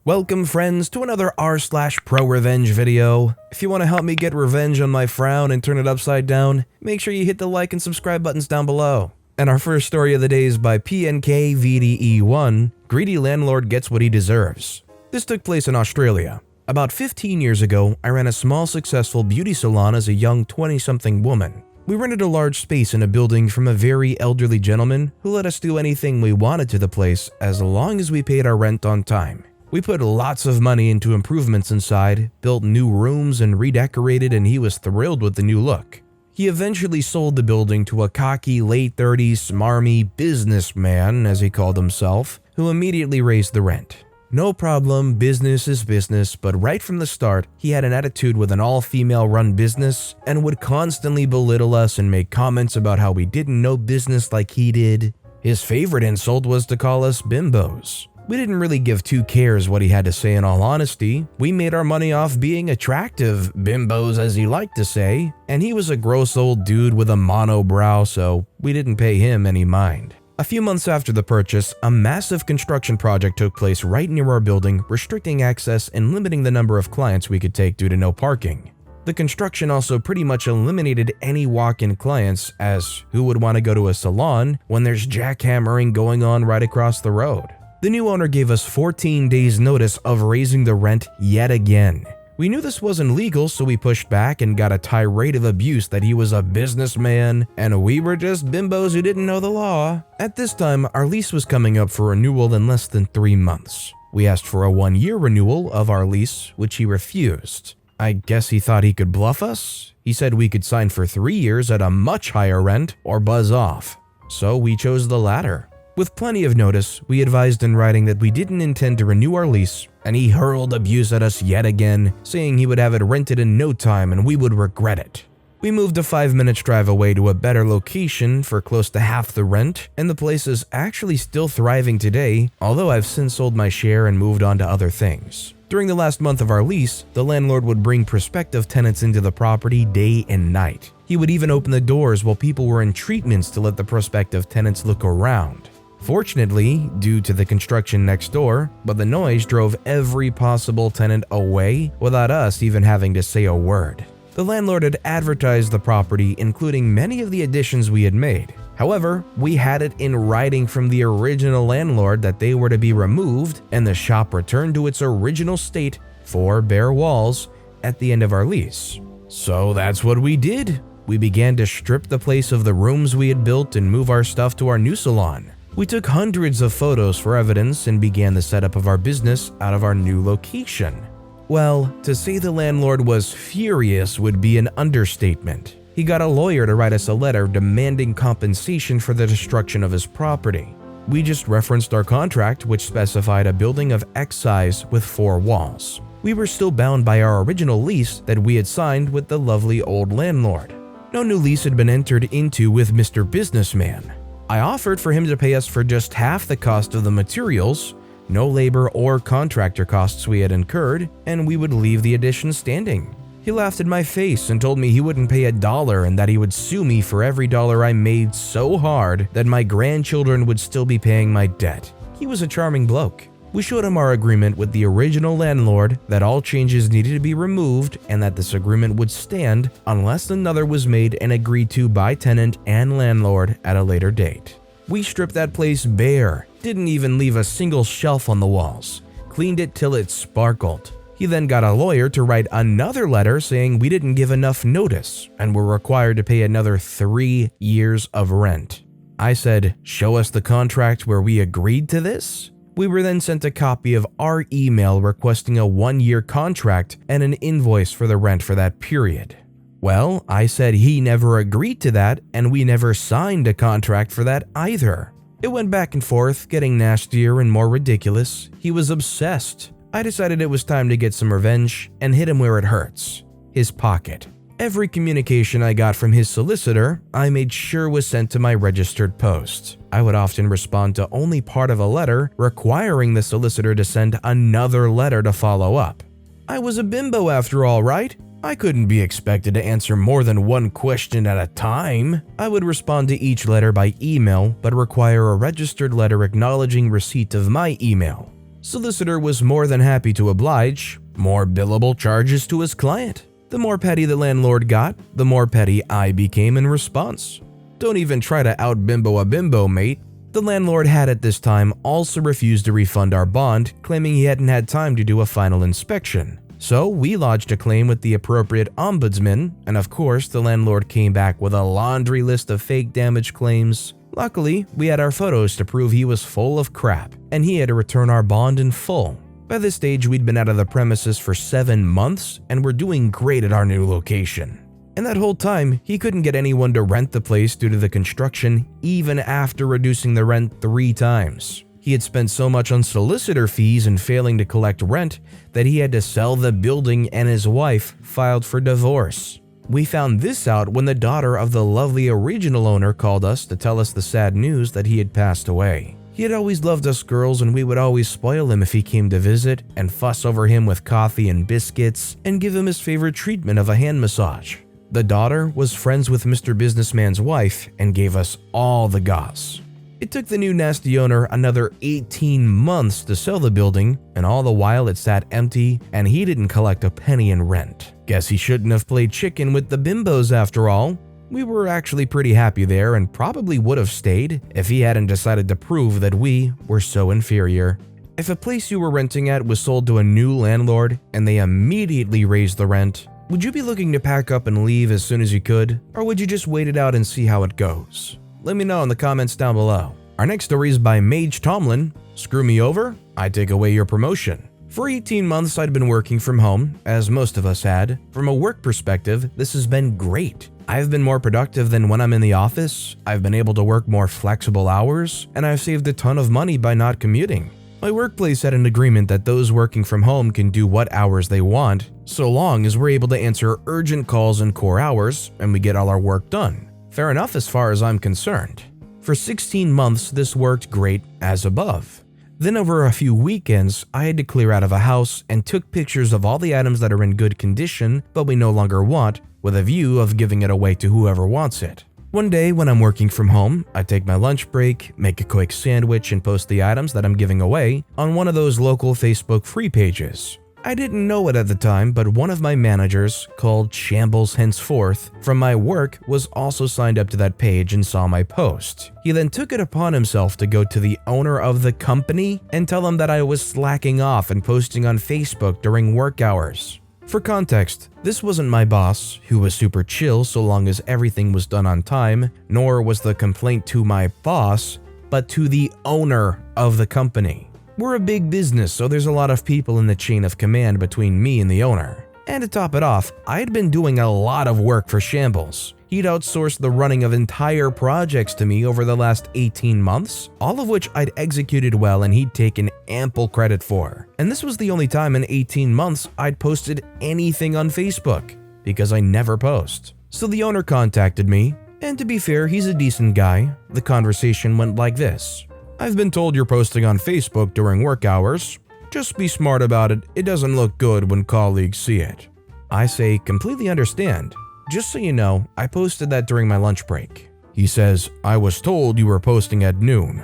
Welcome friends to another r/prorevenge video. If you want to help me get revenge on my frown and turn it upside down, make sure you hit the like and subscribe buttons down below. And our first story of the day is by PNKVDE1, Greedy Landlord Gets What He Deserves. This took place in Australia. About 15 years ago, I ran a small successful beauty salon as a young 20-something woman. We rented a large space in a building from a very elderly gentleman who let us do anything we wanted to the place as long as we paid our rent on time. We put lots of money into improvements inside, built new rooms and redecorated, and he was thrilled with the new look. He eventually sold the building to a cocky late 30s smarmy businessman, as he called himself, who immediately raised the rent. No problem, business is business, but right from the start, he had an attitude with an all-female run business and would constantly belittle us and make comments about how we didn't know business like he did. His favorite insult was to call us bimbos. We didn't really give two cares what he had to say in all honesty. We made our money off being attractive bimbos, as he liked to say, and he was a gross old dude with a monobrow, so we didn't pay him any mind. A few months after the purchase, a massive construction project took place right near our building, restricting access and limiting the number of clients we could take due to no parking. The construction also pretty much eliminated any walk-in clients, as who would want to go to a salon when there's jackhammering going on right across the road? The new owner gave us 14 days notice of raising the rent yet again. We knew this wasn't legal, so we pushed back and got a tirade of abuse that he was a businessman and we were just bimbos who didn't know the law. At this time, our lease was coming up for renewal in less than 3 months. We asked for a 1-year renewal of our lease, which he refused. I guess he thought he could bluff us. He said we could sign for 3 years at a much higher rent or buzz off. So we chose the latter. With plenty of notice, we advised in writing that we didn't intend to renew our lease, and he hurled abuse at us yet again, saying he would have it rented in no time and we would regret it. We moved a 5-minute drive away to a better location for close to half the rent, and the place is actually still thriving today, although I've since sold my share and moved on to other things. During the last month of our lease, the landlord would bring prospective tenants into the property day and night. He would even open the doors while people were in treatments to let the prospective tenants look around. Fortunately, due to the construction next door, but the noise drove every possible tenant away without us even having to say a word. The landlord had advertised the property, including many of the additions we had made. However, we had it in writing from the original landlord that they were to be removed and the shop returned to its original state, 4 bare walls, at the end of our lease. So that's what we did. We began to strip the place of the rooms we had built and move our stuff to our new salon. We took hundreds of photos for evidence and began the setup of our business out of our new location. Well, to say the landlord was furious would be an understatement. He got a lawyer to write us a letter demanding compensation for the destruction of his property. We just referenced our contract, which specified a building of X size with 4 walls. We were still bound by our original lease that we had signed with the lovely old landlord. No new lease had been entered into with Mr. Businessman. I offered for him to pay us for just half the cost of the materials, no labor or contractor costs we had incurred, and we would leave the addition standing. He laughed in my face and told me he wouldn't pay $1 and that he would sue me for every dollar I made so hard that my grandchildren would still be paying my debt. He was a charming bloke. We showed him our agreement with the original landlord that all changes needed to be removed and that this agreement would stand unless another was made and agreed to by tenant and landlord at a later date. We stripped that place bare, didn't even leave a single shelf on the walls, cleaned it till it sparkled. He then got a lawyer to write another letter saying we didn't give enough notice and were required to pay another 3 years of rent. I said, "Show us the contract where we agreed to this?" We were then sent a copy of our email requesting a 1-year contract and an invoice for the rent for that period. Well, I said he never agreed to that and we never signed a contract for that either. It went back and forth, getting nastier and more ridiculous. He was obsessed. I decided it was time to get some revenge and hit him where it hurts, his pocket. Every communication I got from his solicitor, I made sure was sent to my registered post. I would often respond to only part of a letter, requiring the solicitor to send another letter to follow up. I was a bimbo after all, right? I couldn't be expected to answer more than one question at a time. I would respond to each letter by email, but require a registered letter acknowledging receipt of my email. Solicitor was more than happy to oblige. More billable charges to his client. The more petty the landlord got, the more petty I became in response. Don't even try to out-bimbo a bimbo, mate. The landlord had at this time also refused to refund our bond, claiming he hadn't had time to do a final inspection. So we lodged a claim with the appropriate ombudsman, and of course the landlord came back with a laundry list of fake damage claims. Luckily, we had our photos to prove he was full of crap, and he had to return our bond in full. By this stage, we'd been out of the premises for 7 months and were doing great at our new location. And that whole time, he couldn't get anyone to rent the place due to the construction, even after reducing the rent 3 times. He had spent so much on solicitor fees and failing to collect rent that he had to sell the building, and his wife filed for divorce. We found this out when the daughter of the lovely original owner called us to tell us the sad news that he had passed away. He had always loved us girls, and we would always spoil him if he came to visit and fuss over him with coffee and biscuits and give him his favorite treatment of a hand massage. The daughter was friends with Mr. Businessman's wife and gave us all the goss. It took the new nasty owner another 18 months to sell the building, and all the while it sat empty and he didn't collect a penny in rent. Guess he shouldn't have played chicken with the bimbos after all. We were actually pretty happy there and probably would have stayed if he hadn't decided to prove that we were so inferior. If a place you were renting at was sold to a new landlord and they immediately raised the rent, would you be looking to pack up and leave as soon as you could, or would you just wait it out and see how it goes? Let me know in the comments down below. Our next story is by Mage Tomlin. Screw me over, I take away your promotion. For 18 months, I'd been working from home, as most of us had. From a work perspective, this has been great. I've been more productive than when I'm in the office, I've been able to work more flexible hours, and I've saved a ton of money by not commuting. My workplace had an agreement that those working from home can do what hours they want, so long as we're able to answer urgent calls in core hours and we get all our work done. Fair enough as far as I'm concerned. For 16 months, this worked great as above. Then over a few weekends, I had to clear out of a house and took pictures of all the items that are in good condition but we no longer want, with a view of giving it away to whoever wants it. One day when I'm working from home, I take my lunch break, make a quick sandwich and post the items that I'm giving away on one of those local Facebook free pages. I didn't know it at the time, but one of my managers, called Shambles Henceforth, from my work was also signed up to that page and saw my post. He then took it upon himself to go to the owner of the company and tell him that I was slacking off and posting on Facebook during work hours. For context, this wasn't my boss, who was super chill so long as everything was done on time, nor was the complaint to my boss, but to the owner of the company. We're a big business, so there's a lot of people in the chain of command between me and the owner. And to top it off, I'd been doing a lot of work for Shambles. He'd outsourced the running of entire projects to me over the last 18 months, all of which I'd executed well and he'd taken ample credit for. And this was the only time in 18 months I'd posted anything on Facebook, because I never post. So the owner contacted me, and to be fair, he's a decent guy. The conversation went like this. I've been told you're posting on Facebook during work hours. Just be smart about it, it doesn't look good when colleagues see it. I say, completely understand. Just so you know, I posted that during my lunch break. He says, I was told you were posting at noon.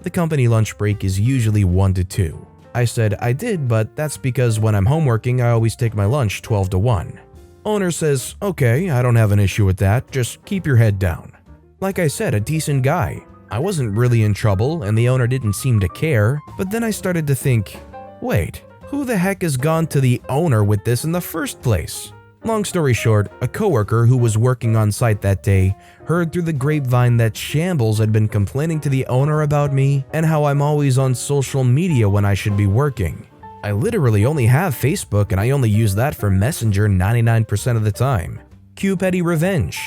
The company lunch break is usually 1 to 2. I said, I did, but that's because when I'm home working, I always take my lunch 12 to 1. Owner says, okay, I don't have an issue with that, just keep your head down. Like I said, a decent guy. I wasn't really in trouble and the owner didn't seem to care, but then I started to think, wait, who the heck has gone to the owner with this in the first place? Long story short, a coworker who was working on site that day heard through the grapevine that Shambles had been complaining to the owner about me and how I'm always on social media when I should be working. I literally only have Facebook and I only use that for Messenger 99% of the time. Cue petty revenge.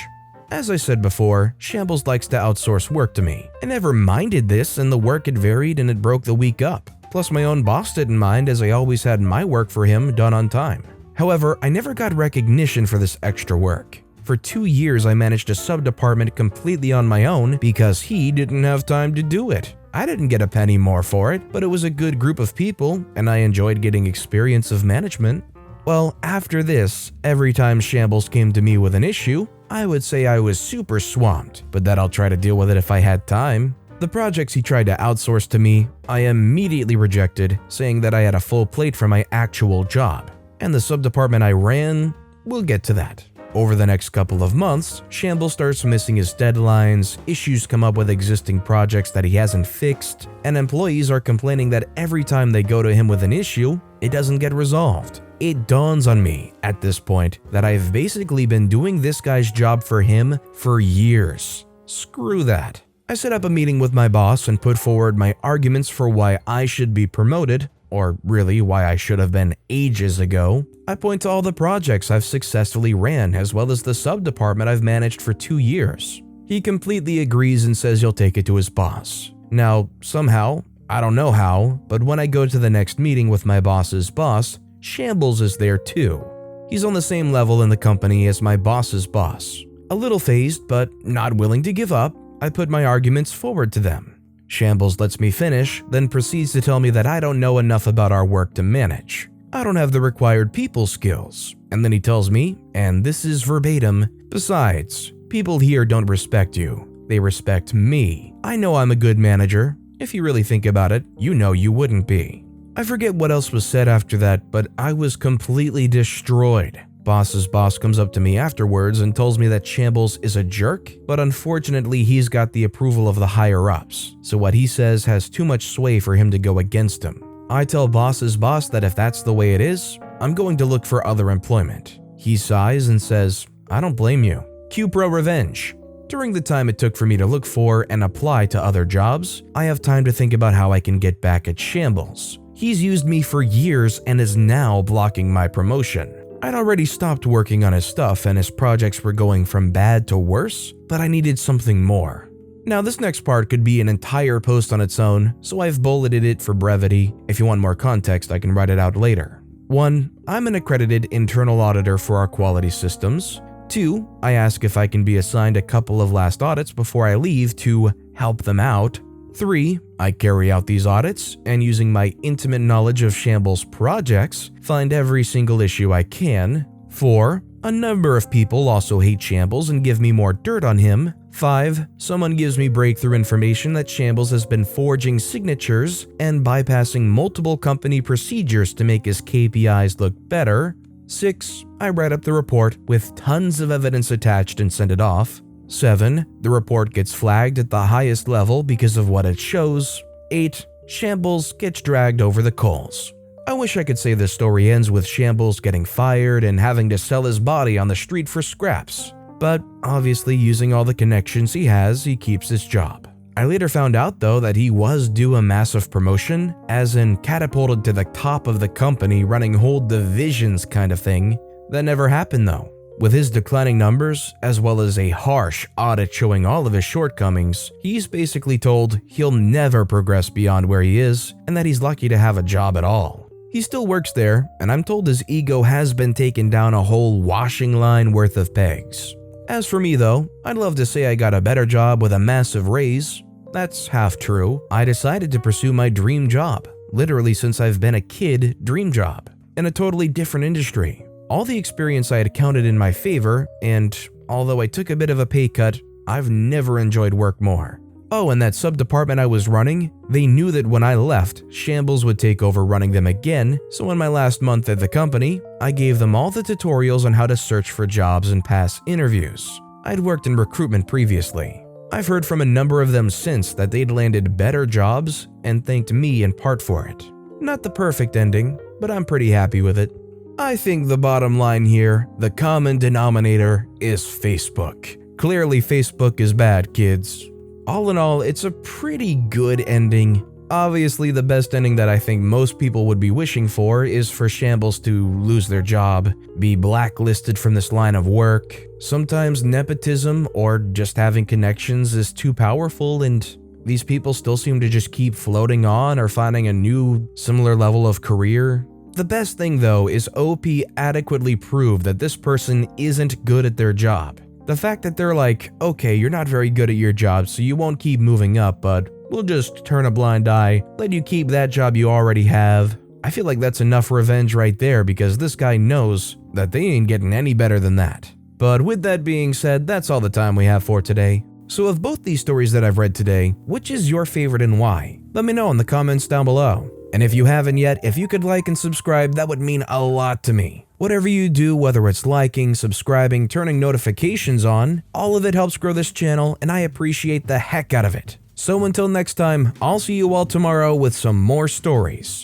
As I said before, Shambles likes to outsource work to me. I never minded this and the work had varied and it broke the week up. Plus my own boss didn't mind as I always had my work for him done on time. However, I never got recognition for this extra work. For 2 years I managed a sub-department completely on my own because he didn't have time to do it. I didn't get a penny more for it, but it was a good group of people and I enjoyed getting experience of management. Well, after this, every time Shambles came to me with an issue, I would say I was super swamped, but that I'll try to deal with it if I had time. The projects he tried to outsource to me, I immediately rejected, saying that I had a full plate for my actual job. And the subdepartment I ran, we'll get to that. Over the next couple of months, Shambles starts missing his deadlines, issues come up with existing projects that he hasn't fixed, and employees are complaining that every time they go to him with an issue, it doesn't get resolved. It dawns on me at this point that I've basically been doing this guy's job for him for years. Screw that. I set up a meeting with my boss and put forward my arguments for why I should be promoted, or really why I should have been ages ago. I point to all the projects I've successfully ran as well as the sub-department I've managed for 2 years. He completely agrees and says he'll take it to his boss. Now, somehow, I don't know how, but when I go to the next meeting with my boss's boss, Shambles is there too. He's on the same level in the company as my boss's boss. A little phased, but not willing to give up, I put my arguments forward to them. Shambles lets me finish, then proceeds to tell me that I don't know enough about our work to manage. I don't have the required people skills. And then he tells me, and this is verbatim, besides, people here don't respect you. They respect me. I know I'm a good manager. If you really think about it, you know you wouldn't be. I forget what else was said after that, but I was completely destroyed. Boss's boss comes up to me afterwards and tells me that Shambles is a jerk, but unfortunately he's got the approval of the higher-ups, so what he says has too much sway for him to go against him. I tell boss's boss that if that's the way it is, I'm going to look for other employment. He sighs and says, I don't blame you. Cue prorevenge. During the time it took for me to look for and apply to other jobs, I have time to think about how I can get back at Shambles. He's used me for years and is now blocking my promotion. I'd already stopped working on his stuff and his projects were going from bad to worse, but I needed something more. Now this next part could be an entire post on its own, so I've bulleted it for brevity. If you want more context, I can write it out later. 1. I'm an accredited internal auditor for our quality systems. 2. I ask if I can be assigned a couple of last audits before I leave to help them out. 3. I carry out these audits and using my intimate knowledge of Shambles projects, find every single issue I can. 4. A number of people also hate Shambles and give me more dirt on him. 5. Someone gives me breakthrough information that Shambles has been forging signatures and bypassing multiple company procedures to make his KPIs look better. 6. I write up the report with tons of evidence attached and send it off. 7. The report gets flagged at the highest level because of what it shows. 8. Shambles gets dragged over the coals. I wish I could say this story ends with Shambles getting fired and having to sell his body on the street for scraps. But obviously using all the connections he has, he keeps his job. I later found out though that he was due a massive promotion, as in catapulted to the top of the company running whole divisions kind of thing. That never happened though. With his declining numbers, as well as a harsh audit showing all of his shortcomings, he's basically told he'll never progress beyond where he is and that he's lucky to have a job at all. He still works there, and I'm told his ego has been taken down a whole washing line worth of pegs. As for me though, I'd love to say I got a better job with a massive raise. That's half true. I decided to pursue my dream job, literally since I've been a kid, dream job, in a totally different industry. All the experience I had counted in my favor, and although I took a bit of a pay cut, I've never enjoyed work more. Oh, and that sub-department I was running, they knew that when I left, Shambles would take over running them again, so in my last month at the company, I gave them all the tutorials on how to search for jobs and pass interviews. I'd worked in recruitment previously. I've heard from a number of them since that they'd landed better jobs and thanked me in part for it. Not the perfect ending, but I'm pretty happy with it. I think the bottom line here, the common denominator, is Facebook. Clearly Facebook is bad, kids. All in all, it's a pretty good ending. Obviously, the best ending that I think most people would be wishing for is for Shambles to lose their job, be blacklisted from this line of work. Sometimes nepotism or just having connections is too powerful and these people still seem to just keep floating on or finding a new, similar level of career. The best thing though is OP adequately proved that this person isn't good at their job. The fact that they're like, okay, you're not very good at your job, so you won't keep moving up, but we'll just turn a blind eye, let you keep that job you already have. I feel like that's enough revenge right there because this guy knows that they ain't getting any better than that. But with that being said, that's all the time we have for today. So of both these stories that I've read today, which is your favorite and why? Let me know in the comments down below. And if you haven't yet, if you could like and subscribe, that would mean a lot to me. Whatever you do, whether it's liking, subscribing, turning notifications on, all of it helps grow this channel and I appreciate the heck out of it. So until next time, I'll see you all tomorrow with some more stories.